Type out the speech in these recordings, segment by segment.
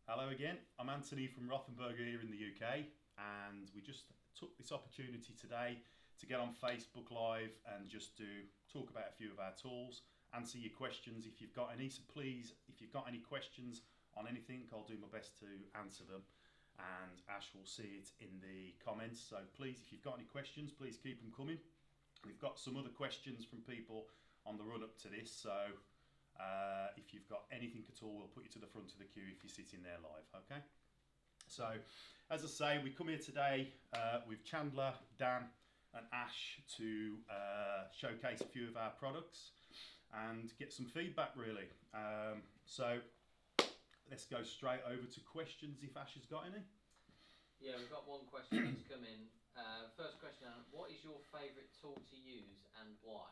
Hello again, I'm Anthony from Rothenberger here in the UK, and we just took this opportunity today to get on Facebook Live and just to talk about a few of our tools, answer your questions if you've got any. So please, if you've got any questions on anything, I'll do my best to answer them, and Ash will see it in the comments. So please, if you've got any questions, please keep them coming. We've got some other questions from people on the run up to this, so if you've got anything at all, we'll put you to the front of the queue if you're sitting there live, okay? So, as I say, we come here today with Chandler, Dan and Ash to showcase a few of our products and get some feedback really. So, let's go straight over to questions if Ash has got any. Yeah, we've got one question that's come in. First question, what is your favourite tool to use and why?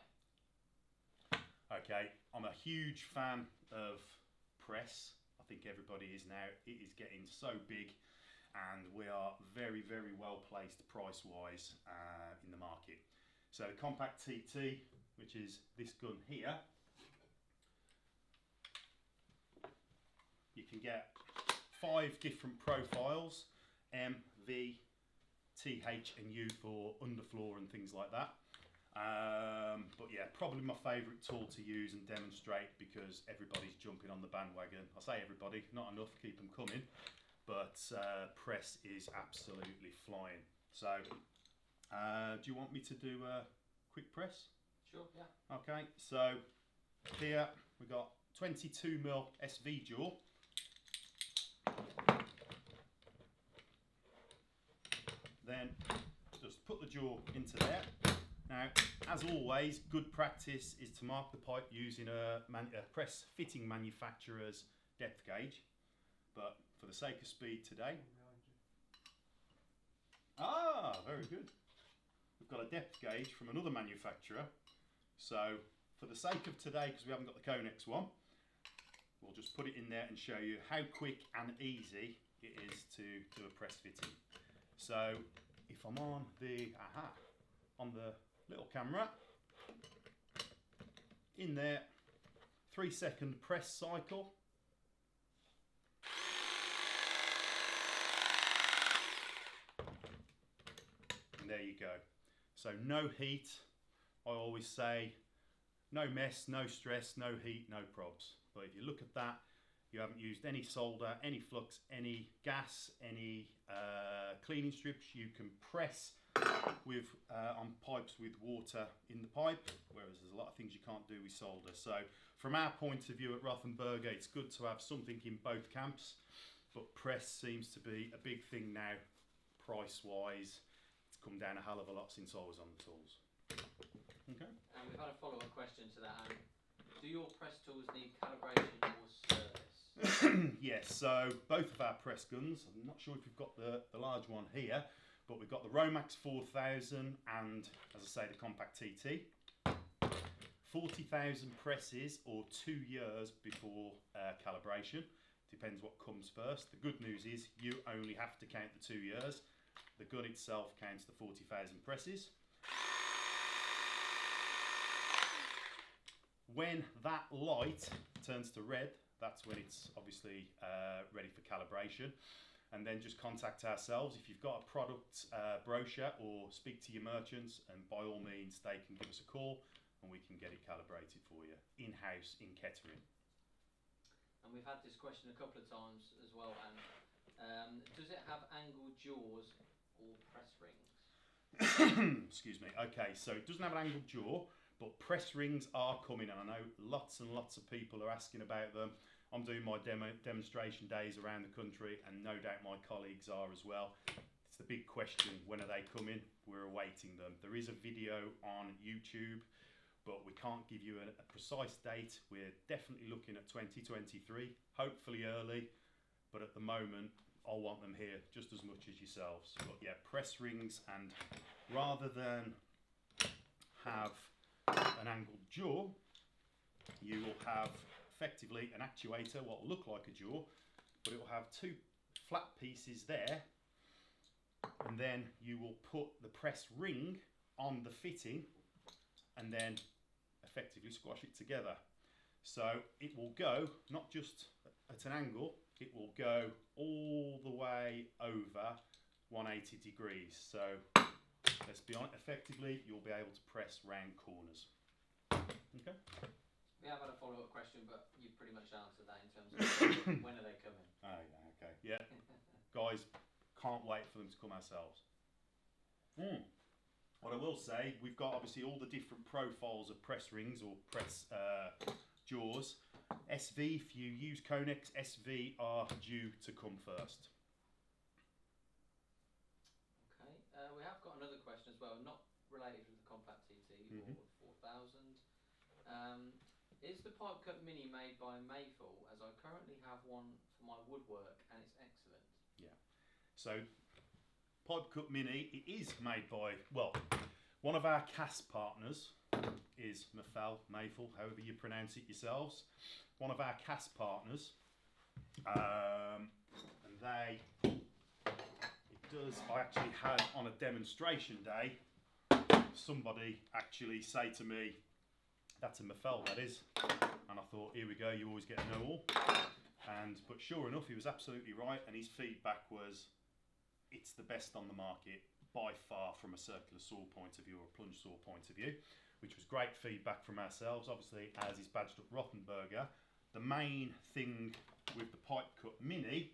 Okay, I'm a huge fan of press. I think everybody is now. It is getting so big and we are very, very well placed price-wise in the market. So the Compact TT, which is this gun here, you can get 5 different profiles, M, V, TH and U for underfloor and things like that. But yeah, probably my favourite tool to use and demonstrate because everybody's jumping on the bandwagon. I say everybody, not enough, keep them coming, but press is absolutely flying. So, do you want me to do a quick press? Sure, yeah. Okay, so here we've got 22mm SV jaw. Then just put the jaw into there. Now, as always, good practice is to mark the pipe using a press fitting manufacturer's depth gauge. But for the sake of speed today... very good. We've got a depth gauge from another manufacturer. So, for the sake of today, because we haven't got the Conex one, we'll just put it in there and show you how quick and easy it is to do a press fitting. So, if I'm on the little camera, in there, 3-second press cycle. And there you go. So no heat, I always say, no mess, no stress, no heat, no probs. But if you look at that, you haven't used any solder, any flux, any gas, any cleaning strips. You can press with on pipes with water in the pipe, whereas there's a lot of things you can't do with solder. So from our point of view at Rothenberger, it's good to have something in both camps, but press seems to be a big thing now, price wise. It's come down a hell of a lot since I was on the tools. Okay. And we've had a follow-up question to that. Do your press tools need calibration or service? Yes, so both of our press guns, I'm not sure if you've got the large one here, but we've got the Romax 4000 and, as I say, the Compact TT. 40,000 presses or 2 years before calibration. Depends what comes first. The good news is you only have to count the 2 years. The gun itself counts the 40,000 presses. When that light turns to red, that's when it's obviously ready for calibration. And then just contact ourselves if you've got a product brochure, or speak to your merchants, and by all means they can give us a call and we can get it calibrated for you in-house in Kettering. And we've had this question a couple of times as well, and does it have angled jaws or press rings? Excuse me. Okay, so it doesn't have an angled jaw, but press rings are coming, and I know lots and lots of people are asking about them. I'm doing my demonstration days around the country, and no doubt my colleagues are as well. It's the big question, when are they coming? We're awaiting them. There is a video on YouTube, but we can't give you a precise date. We're definitely looking at 2023, hopefully early, but at the moment, I want them here just as much as yourselves. But yeah, press rings, and rather than have an angled jaw, you will have effectively an actuator, what will look like a jaw, but it will have 2 flat pieces there, and then you will put the press ring on the fitting and then effectively squash it together. So it will go not just at an angle, it will go way over 180 degrees. So let's be honest, effectively you'll be able to press round corners. Okay. We have had a follow-up question, but you've pretty much answered that in terms of when are they coming? Oh yeah, okay. Yeah. Guys, can't wait for them to come ourselves. What I will say, we've got obviously all the different profiles of press rings or press jaws. SV, if you use Conex, SV are due to come first. Okay, we have got another question as well, not related to the Compact TT or 4000. Is the pipe cut mini made by Mayfield, as I currently have one for my woodwork and it's excellent? Yeah. So pipe cut mini, it is made by, well, one of our cast partners is Mayfield, however you pronounce it yourselves. One of our cast partners, and I actually had on a demonstration day, somebody actually say to me, that's a Mayfield, that is. And I thought, here we go, you always get a know all. But sure enough, he was absolutely right, and his feedback was, it's the best on the market by far from a circular saw point of view or a plunge saw point of view, which was great feedback from ourselves. Obviously, as is badged up Rothenberger, the main thing with the pipe cut mini,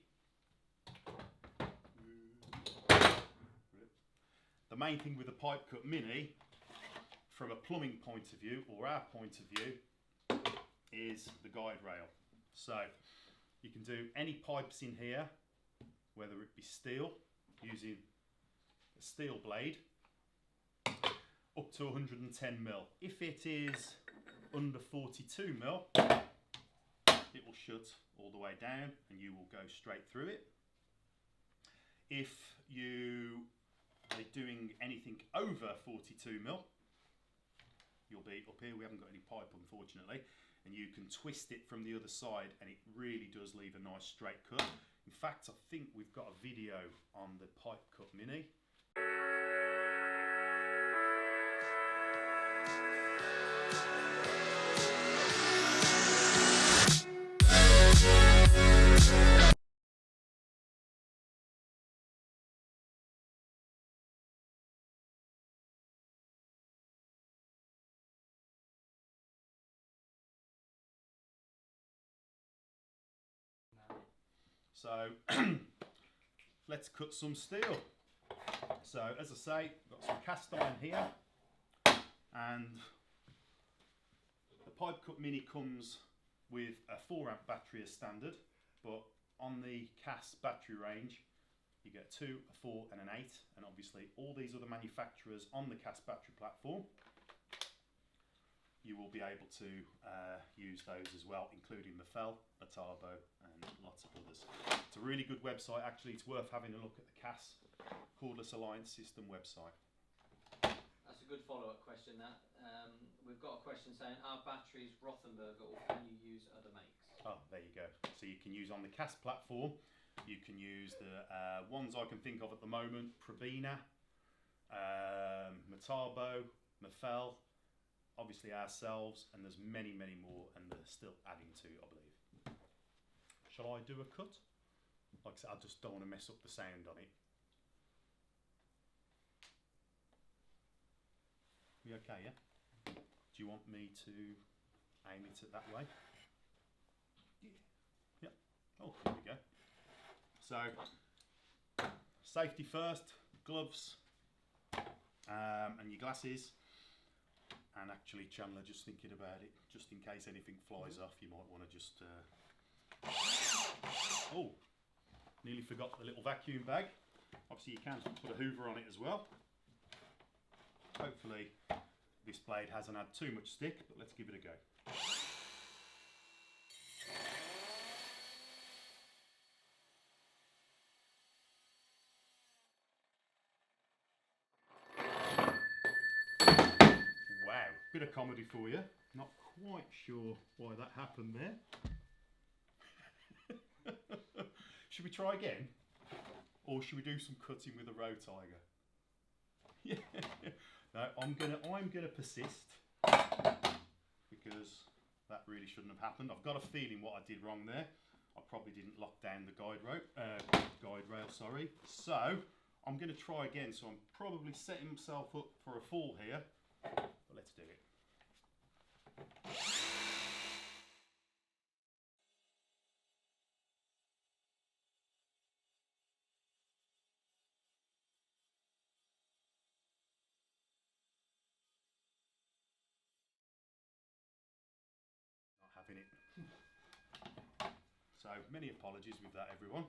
from a plumbing point of view or our point of view, is the guide rail. So you can do any pipes in here, whether it be steel, using a steel blade, up to 110 mil. If it is under 42 mil, it will shut all the way down and you will go straight through it. If you are doing anything over 42 mil, you'll be up here. We haven't got any pipe, unfortunately, and you can twist it from the other side and it really does leave a nice straight cut. In fact, I think we've got a video on the pipe cut mini. So let's cut some steel. So as I say, I've got some cast iron here, and the pipe cut mini comes with a 4 amp battery as standard, but on the cast battery range you get 2, a 4 and an 8, and obviously all these other manufacturers on the cast battery platform, you will be able to use those as well, including Mayfield, Metabo and lots of others. It's a really good website, actually. It's worth having a look at the CAS Cordless Alliance System website. That's a good follow-up question, that. We've got a question saying, are batteries Rothenberger or can you use other makes? Oh, there you go. So you can use on the CAS platform, you can use the ones I can think of at the moment, Probina, Metabo, Mayfield, obviously ourselves, and there's many, many more, and they're still adding to, I believe. Shall I do a cut? Like I said, I just don't want to mess up the sound on it. You okay, yeah? Do you want me to aim it that way? Yeah. Oh, there we go. So, safety first, gloves, and your glasses. And actually, Chandler, just thinking about it, just in case anything flies off, you might want to just... Oh, nearly forgot the little vacuum bag. Obviously, you can put a hoover on it as well. Hopefully, this blade hasn't had too much stick, but let's give it a go. Bit of comedy for you. Not quite sure why that happened there. Should we try again? Or should we do some cutting with a Rothenberger? Yeah. No, I'm gonna persist because that really shouldn't have happened. I've got a feeling what I did wrong there. I probably didn't lock down the guide rail sorry. So I'm going to try again. So I'm probably setting myself up for a fall here. But let's do it. Not having it. So many apologies with that, everyone.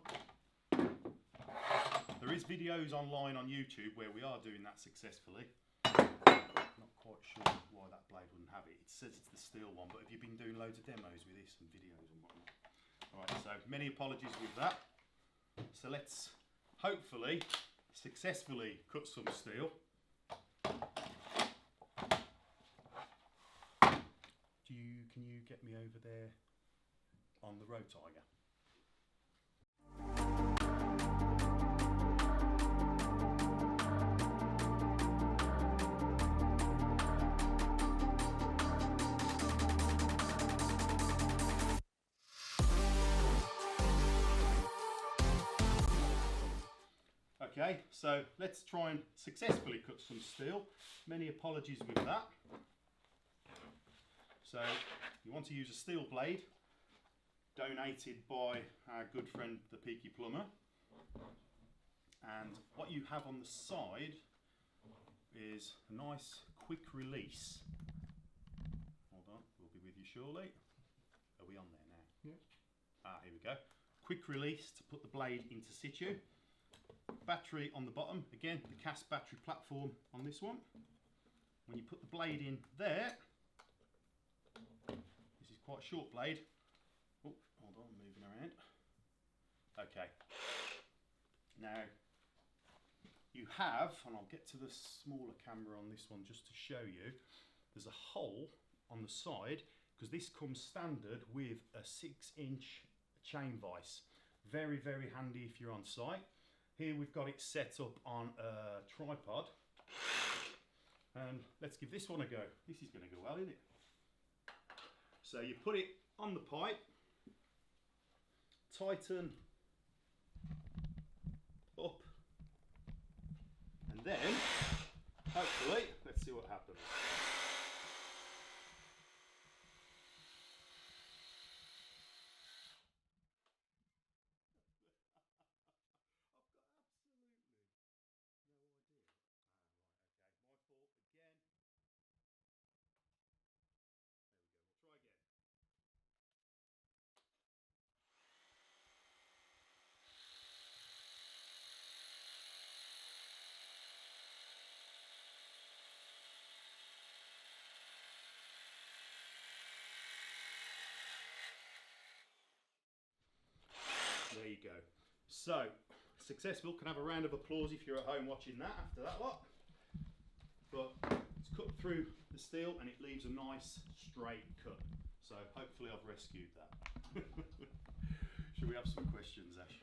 There is videos online on YouTube where we are doing that successfully. Not quite sure why that blade wouldn't have it. It says it's the steel one, but have you been doing loads of demos with this and videos and whatnot? Alright, so many apologies with that. So let's hopefully successfully cut some steel. Can you get me over there on the Rothenberger? Okay, so let's try and successfully cut some steel. Many apologies with that. So you want to use a steel blade donated by our good friend the Peaky Plumber. And what you have on the side is a nice quick release. Hold on, we'll be with you shortly. Are we on there now? Yeah. Ah, here we go. Quick release to put the blade into situ. Battery on the bottom, again the cast battery platform on this one. When you put the blade in there, this is quite a short blade. Oh, hold on, moving around. Okay. Now you have, and I'll get to the smaller camera on this one just to show you, there's a hole on the side because this comes standard with a 6-inch chain vise. Very, very handy if you're on site. Here we've got it set up on a tripod, and let's give this one a go. This is going to go well, isn't it? So you put it on the pipe, tighten up, and then hopefully, let's see what happens. There you go. So, successful. Can have a round of applause if you're at home watching that after that lot. But it's cut through the steel and it leaves a nice straight cut. So hopefully I've rescued that. Should we have some questions, Ash?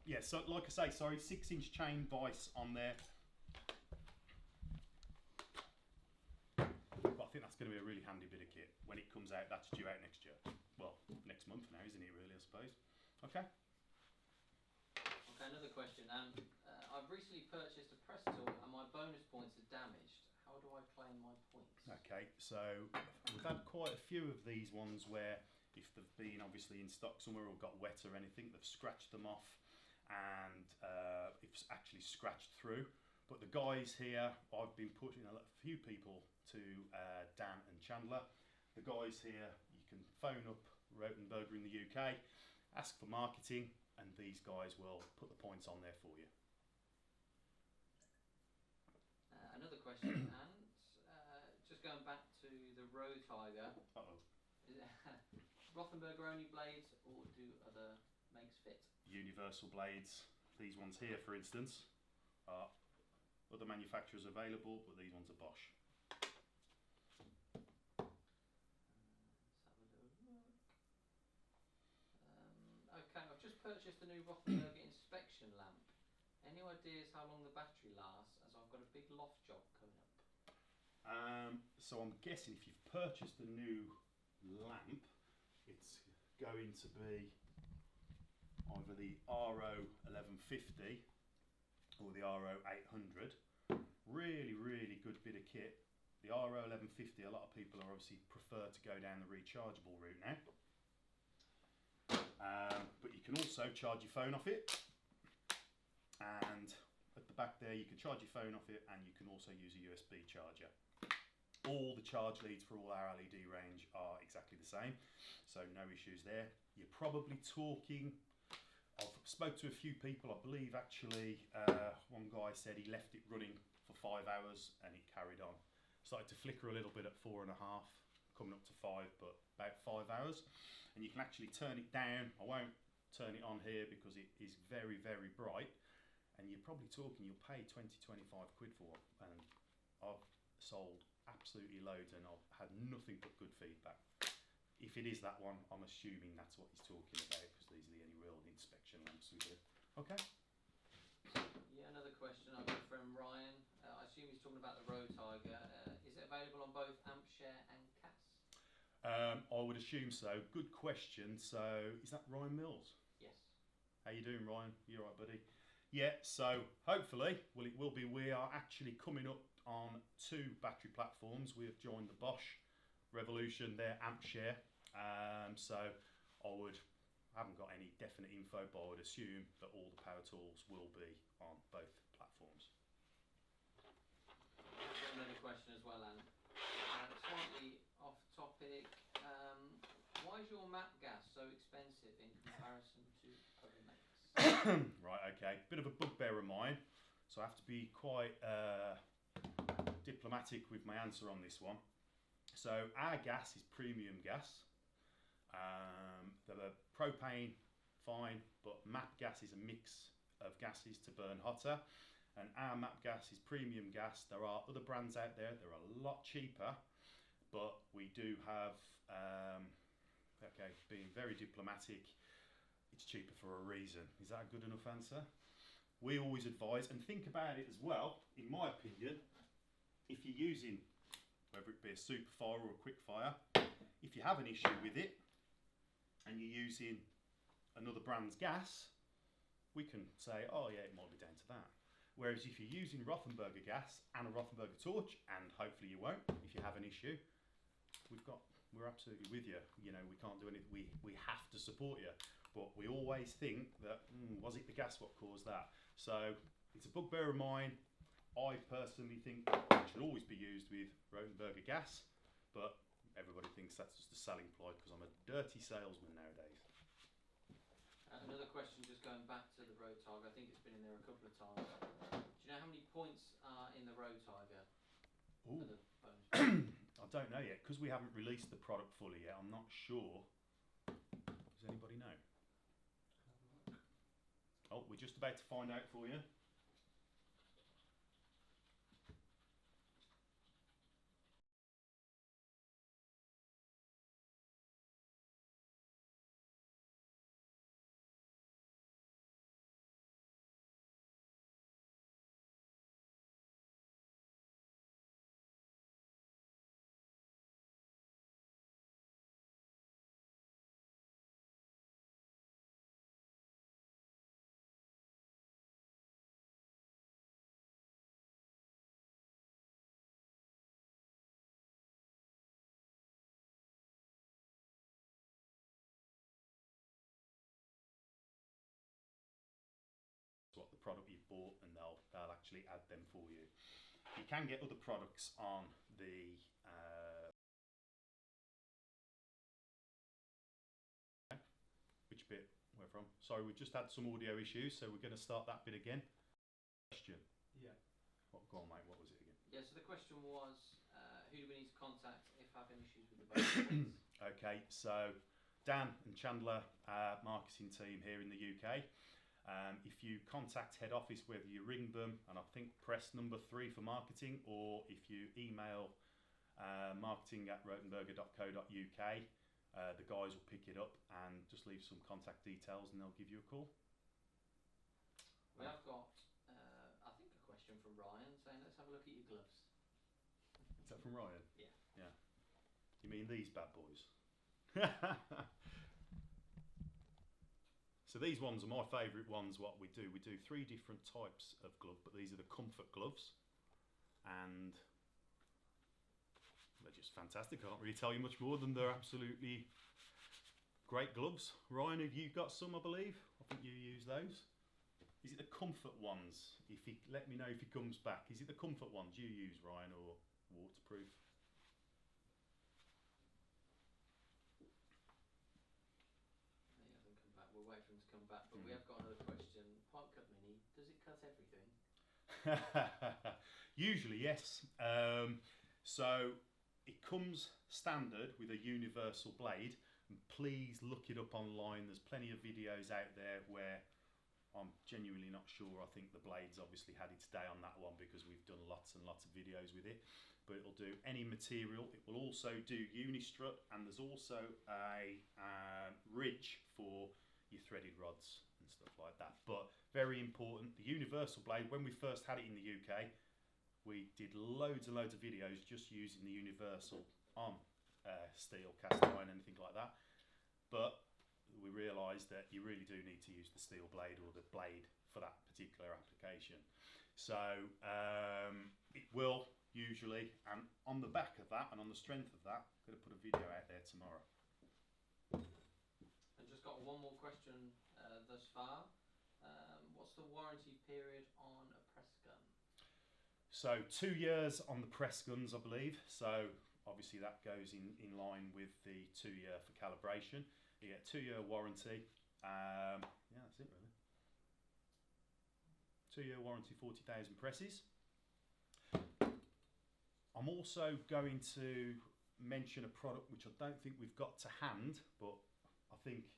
Yeah, so like I say, sorry, 6-inch chain vise on there. But I think that's going to be a really handy bit of kit. When it comes out, that's due out next year. Well, next month now, isn't it really, I suppose? Okay. Okay, another question. I've recently purchased a press tool and my bonus points are damaged. How do I claim my points? Okay, so we've had quite a few of these ones where if they've been obviously in stock somewhere or got wet or anything, they've scratched them off and it's actually scratched through. But the guys here, I've been putting a few people to Dan and Chandler. The guys here, you can phone up Rothenberger in the UK, ask for marketing, and these guys will put the points on there for you. Another question, and just going back to the Rothenberger. Rothenberger only blades, or do other makes fit? Universal blades. These ones here, for instance, are other manufacturers available, but these ones are Bosch. Okay, I've just purchased a new Rothenberger inspection lamp. Any ideas how long the battery lasts, as I've got a big loft job coming up? So I'm guessing if you've purchased a new lamp, it's going to be either the RO 1150 or the RO 800. Really, really good bit of kit. The RO 1150, a lot of people are obviously prefer to go down the rechargeable route now. But you can also charge your phone off it, and at the back there you can charge your phone off it, and you can also use a USB charger. All the charge leads for all our LED range are exactly the same, so no issues there. You're probably talking, I've spoke to a few people, I believe actually one guy said he left it running for 5 hours and it carried on. Started to flicker a little bit at 4.5, coming up to 5, but about 5 hours. And you can actually turn it down. I won't turn it on here because it is very, very bright. And you're probably talking, you'll pay 20-25 quid for it. And I've sold absolutely loads and I've had nothing but good feedback. If it is that one, I'm assuming that's what he's talking about, because these are the only real inspection lamps we do. Okay. Yeah, another question I've got from Ryan. I assume he's talking about the Rothenberger. Is it available on both AmpShare and CAS? I would assume so. Good question. So, is that Ryan Mills? Yes. How you doing, Ryan? You all right, buddy? Yeah, so hopefully, well, it will be. We are actually coming up on 2 battery platforms. We have joined the Bosch Revolution, their AmpShare. So I haven't got any definite info, but I would assume that all the power tools will be on both platforms. I've got another question as well, Anne. Slightly off topic. Why is your map gas so expensive in comparison to other makes? Right, okay. Bit of a bugbear of mine, so I have to be quite diplomatic with my answer on this one. So our gas is premium gas. The propane, fine, but MAP gas is a mix of gases to burn hotter, and our MAP gas is premium gas. There are other brands out there, they're a lot cheaper, but we do have, okay, being very diplomatic, it's cheaper for a reason. Is that a good enough answer? We always advise, and think about it as well, in my opinion, if you're using, whether it be a Superfire or a Quickfire, if you have an issue with it, and you're using another brand's gas, we can say, oh yeah, it might be down to that. Whereas if you're using Rothenberger gas and a Rothenberger torch, and hopefully you won't, if you have an issue, we're absolutely with you. You know, we can't do anything, we have to support you. But we always think that, was it the gas what caused that? So it's a bugbear of mine. I personally think it should always be used with Rothenberger gas, but everybody thinks that's just a selling ploy because I'm a dirty salesman nowadays. Another question, just going back to the Road Tiger. I think it's been in there a couple of times. Do you know how many points are in the Road Tiger? Ooh. For the bonus? I don't know yet because we haven't released the product fully yet. I'm not sure. Does anybody know? Oh, we're just about to find out for you. What the product you've bought, and they'll actually add them for you. You can get other products on the which bit where from? Sorry, we just had some audio issues, so we're going to start that bit again. Question. Yeah. Go on, mate. What was it again? Yeah, so the question was, who do we need to contact if having issues with the bonus? Okay, so Dan and Chandler, marketing team here in the UK. If you contact head office, whether you ring them, and I think press number 3 for marketing, or if you email marketing@rothenberger.co.uk, the guys will pick it up and just leave some contact details and they'll give you a call. We have got, I think, a question from Ryan saying, let's have a look at your gloves. Is that from Ryan? Yeah. Yeah. You mean these bad boys? So these ones are my favourite ones. What we do 3 different types of glove, but these are the comfort gloves, and they're just fantastic. I can't really tell you much more than they're absolutely great gloves. Ryan, have you got some? I believe. I think you use those. Is it the comfort ones? If he let me know if he comes back. Is it the comfort ones you use, Ryan, or waterproof? He hasn't come back. We'll wait for him to come back. But we have got another question. Pipe cut mini. Does it cut everything? Usually, yes. So it comes standard with a universal blade. And please look it up online. There's plenty of videos out there where I'm genuinely not sure. I think the blade's obviously had its day on that one because we've done lots and lots of videos with it. But it'll do any material. It will also do unistrut, and there's also a ridge for your threaded rods and stuff like that. But very important, the universal blade. When we first had it in the UK, we did loads and loads of videos just using the universal on steel, cast iron, anything like that. But we realised that you really do need to use the steel blade or the blade for that particular application. So it will usually, and on the back of that and on the strength of that, I'm going to put a video out there tomorrow. And just got one more question thus far. What's the warranty period on a press gun? So 2 years on the press guns, I believe. So obviously that goes in line with the 2 year for calibration. You get a 2 year warranty. Yeah, that's it really. 2 year warranty, 40,000 presses. I'm also going to mention a product which I don't think we've got to hand, but I think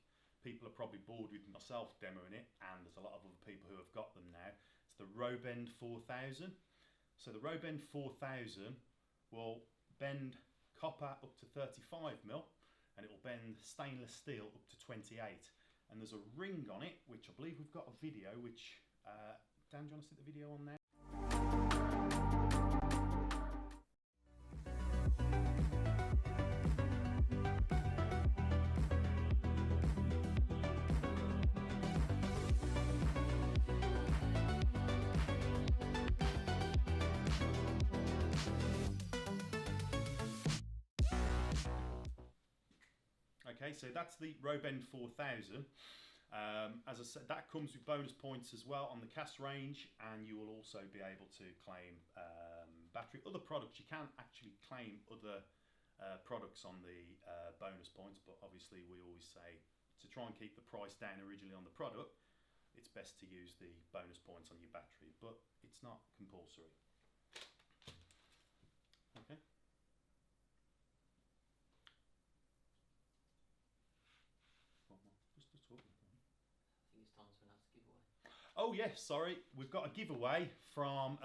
people are probably bored with myself demoing it, and there's a lot of other people who have got them now. It's the Rothenberger 4000. So the Rothenberger 4000 will bend copper up to 35mm, and it will bend stainless steel up to 28. And there's a ring on it, which I believe we've got a video, which, Dan, do you want to stick the video on there? Okay, so that's the Rothenberger 4000. As I said, that comes with bonus points as well on the cast range, and you will also be able to claim battery. Other products, you can actually claim other products on the bonus points, but obviously we always say to try and keep the price down originally on the product, it's best to use the bonus points on your battery, but it's not compulsory. Okay. Oh yes, sorry, we've got a giveaway from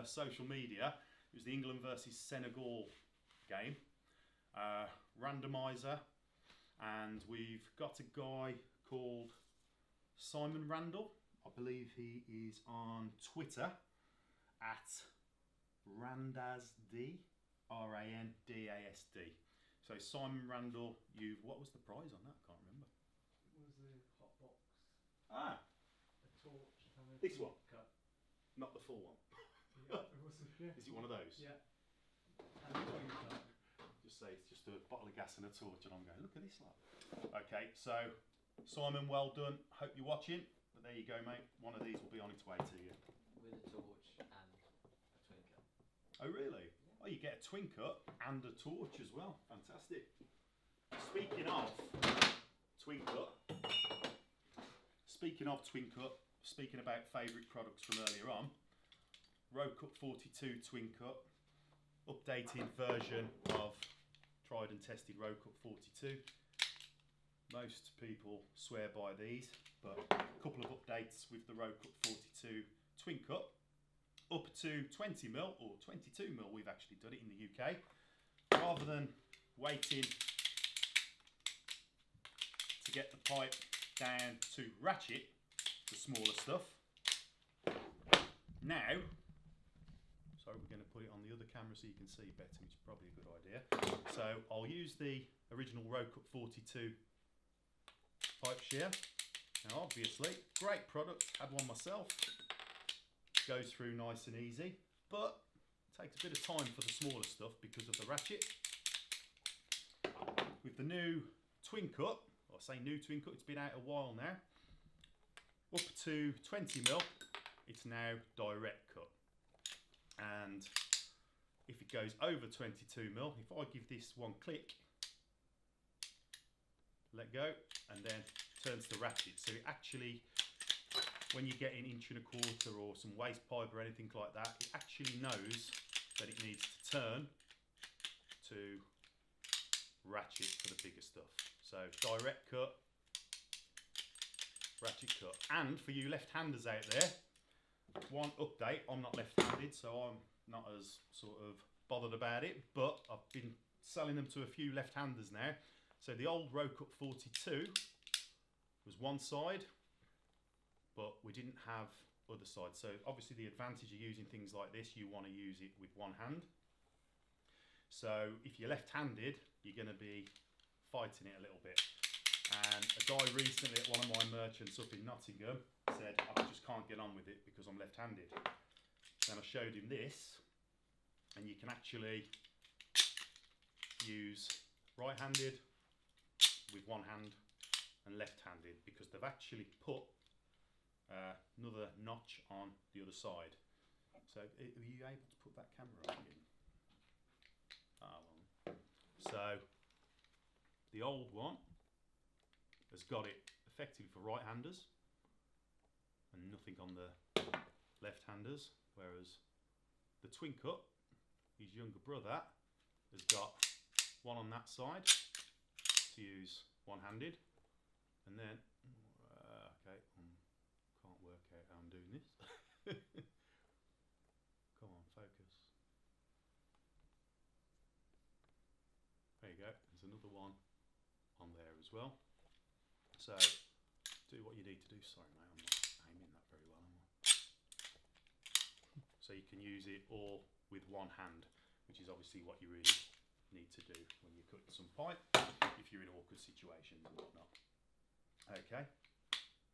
social media. It was the England versus Senegal game, randomiser, and we've got a guy called Simon Randall. I believe he is on Twitter at Randasd, R-A-N-D-A-S-D. So Simon Randall, what was the prize on that? I can't remember. It was the hot box. Ah. Torch and a This one? cut. Not the full one. Yeah, it was yeah. Is it one of those? Yeah. And a twin cut. Just say it's just a bottle of gas and a torch, and I'm going, look at this lot. Okay, so Simon, well done. Hope you're watching. But there you go, mate. One of these will be on its way to you. With a torch and a twin cut. Oh, really? Yeah. Oh, you get a twin cut and a torch as well. Fantastic. Speaking of twin cut, speaking about favourite products from earlier on, Rocup 42 twin cut, updated version of tried and tested Rocup 42. Most people swear by these, but a couple of updates with the Rocup 42 twin cut, up to 20mm or 22mm. We've actually done it in the UK. Rather than waiting to get the pipe down to ratchet the smaller stuff. Now, sorry, we're going to put it on the other camera so you can see better, which is probably a good idea. So I'll use the original Rocup 42 pipe shear, Now obviously, great product, had one myself, goes through nice and easy, but takes a bit of time for the smaller stuff because of the ratchet. With the new twin cut, or I say new twin cut, it's been out a while now, up to 20mm, it's now direct cut. And if it goes over 22mm, if I give this one click, let go, and then turns to ratchet. So it actually, when you get an 1.25" or some waste pipe or anything like that, it actually knows that it needs to turn to ratchet for the bigger stuff. So direct cut, ratchet cut. And for you left-handers out there, one update, I'm not left-handed, so I'm not as sort of bothered about it, but I've been selling them to a few left-handers now. So the old Row Cut 42 was one side, but we didn't have other sides. So obviously the advantage of using things like this, you want to use it with one hand. So if you're left-handed, you're going to be fighting it a little bit. And a guy recently at one of my merchants up in Nottingham said, I just can't get on with it because I'm left-handed. Then I showed him this, and you can actually use right-handed with one hand and left-handed, because they've actually put another notch on the other side. So are you able to put that camera on again? So the old one has got it effectively for right-handers and nothing on the left-handers, whereas the twin cut, his younger brother, has got one on that side to use one-handed, and then okay, can't work out how I'm doing this. Come on, focus. There you go, there's another one on there as well. So do what you need to do. Sorry mate, I'm not aiming that very well, am I? So you can use it all with one hand, which is obviously what you really need to do when you're cutting some pipe, if you're in awkward situations and whatnot. Okay,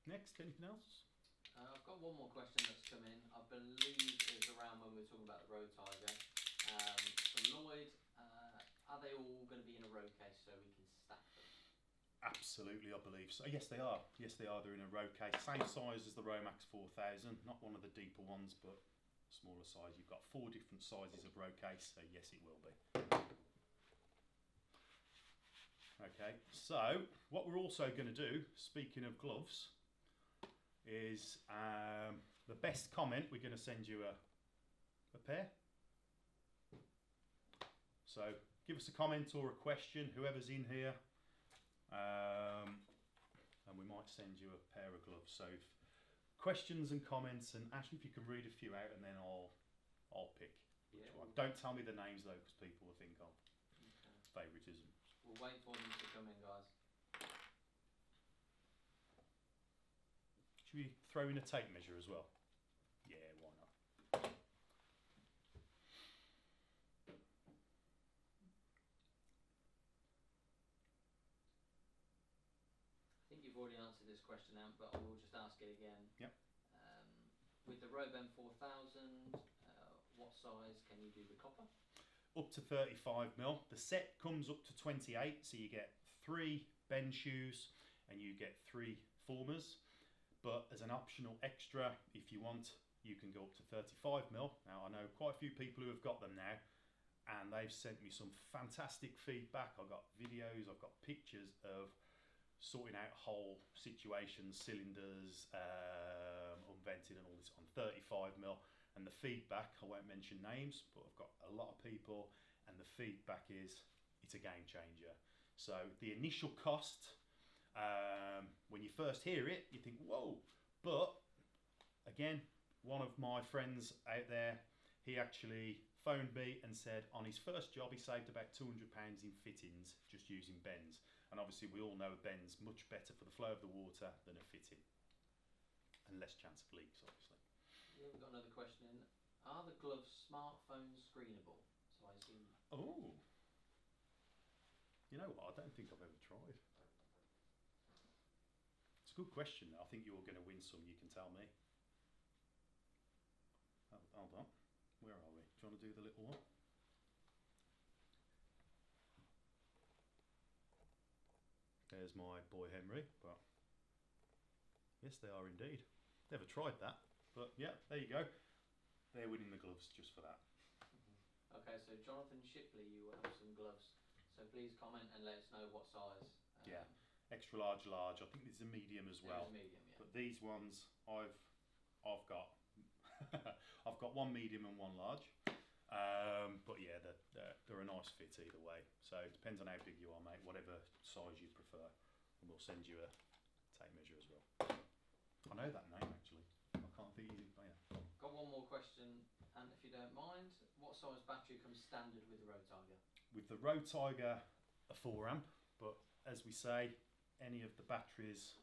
next, anything else? I've got one more question that's come in. I believe it was around when we were talking about the Rothenberger. From Lloyd, are they all going to be in a row case so we can stack them? Absolutely, I believe so. Yes, they are. Yes, they are. They're in a row case. Same size as the Romax 4000, not one of the deeper ones, but smaller size. You've got 4 different sizes of row case, so yes, it will be. Okay, so what we're also going to do, speaking of gloves, is the best comment, we're going to send you a pair. So give us a comment or a question, whoever's in here, and we might send you a pair of gloves. So questions and comments, and Ashley, if you can read a few out, and then I'll pick which one. Don't tell me the names though, because people will think of favouritism. We'll wait for them to come in, guys. Should we throw in a tape measure as well? Yeah, why not? I think you've already answered this question out, but I will just ask it again. Yep. With the Roben 4000, what size can you do the copper? Up to 35mm. The set comes up to 28, so you get 3 bend shoes and you get 3 formers. But as an optional extra, if you want, you can go up to 35mm. Now I know quite a few people who have got them now, and they've sent me some fantastic feedback. I've got videos, I've got pictures of sorting out whole situations, cylinders, unvented and all this on 35mm. And the feedback, I won't mention names, but I've got a lot of people, and the feedback is it's a game changer. So the initial cost, when you first hear it, you think, whoa. But again, one of my friends out there, he actually phoned me and said on his first job, he saved about £200 in fittings just using bends. And obviously we all know a bend's much better for the flow of the water than a fitting. And less chance of leaks, obviously. Yeah, we've got another question in. Are the gloves smartphone screenable? So I assume. Oh. You know what? I don't think I've ever tried. It's a good question. I think you're going to win some. You can tell me. Hold on. Where are we? Do you want to do the little one? There's my boy Henry. But yes, they are indeed. Never tried that. But yeah, there you go. They're winning the gloves just for that. Okay, so Jonathan Shipley, you will have some gloves. So please comment and let us know what size. Yeah, extra large, large. I think this is a medium as well. It is medium, yeah. But these ones, I've got, I've got one medium and one large. But yeah, they're a nice fit either way. So it depends on how big you are, mate. Whatever size you prefer, and we'll send you a tape measure as well. I know that name actually. I can't think. Oh, yeah. Got one more question, and if you don't mind, what size battery comes standard with the Rothenberger? With the Rothenberger, a 4 amp, but as we say, any of the batteries,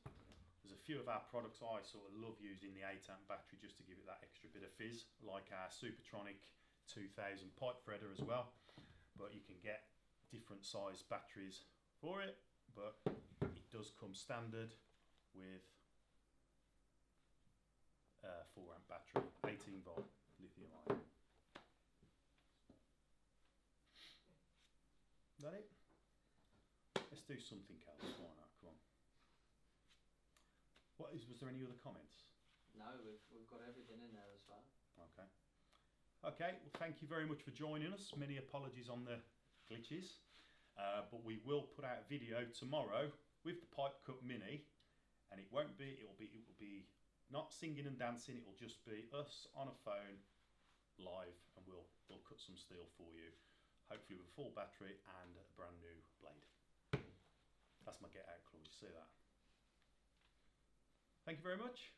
there's a few of our products I sort of love using the 8 amp battery just to give it that extra bit of fizz, like our Supertronic 2000 pipe threader as well. But you can get different size batteries for it, but it does come standard with a 4 amp battery, 18 volt lithium ion. Is that it? Let's do something else. Why not? Come on. Was there any other comments? No, we've got everything in there as well. Okay. Okay, well thank you very much for joining us. Many apologies on the glitches. But we will put out a video tomorrow with the Pipe Cut Mini, and it will be not singing and dancing, it will just be us on a phone live, and we'll cut some steel for you. Hopefully with a full battery and a brand new blade. That's my get out clause, you see that? Thank you very much.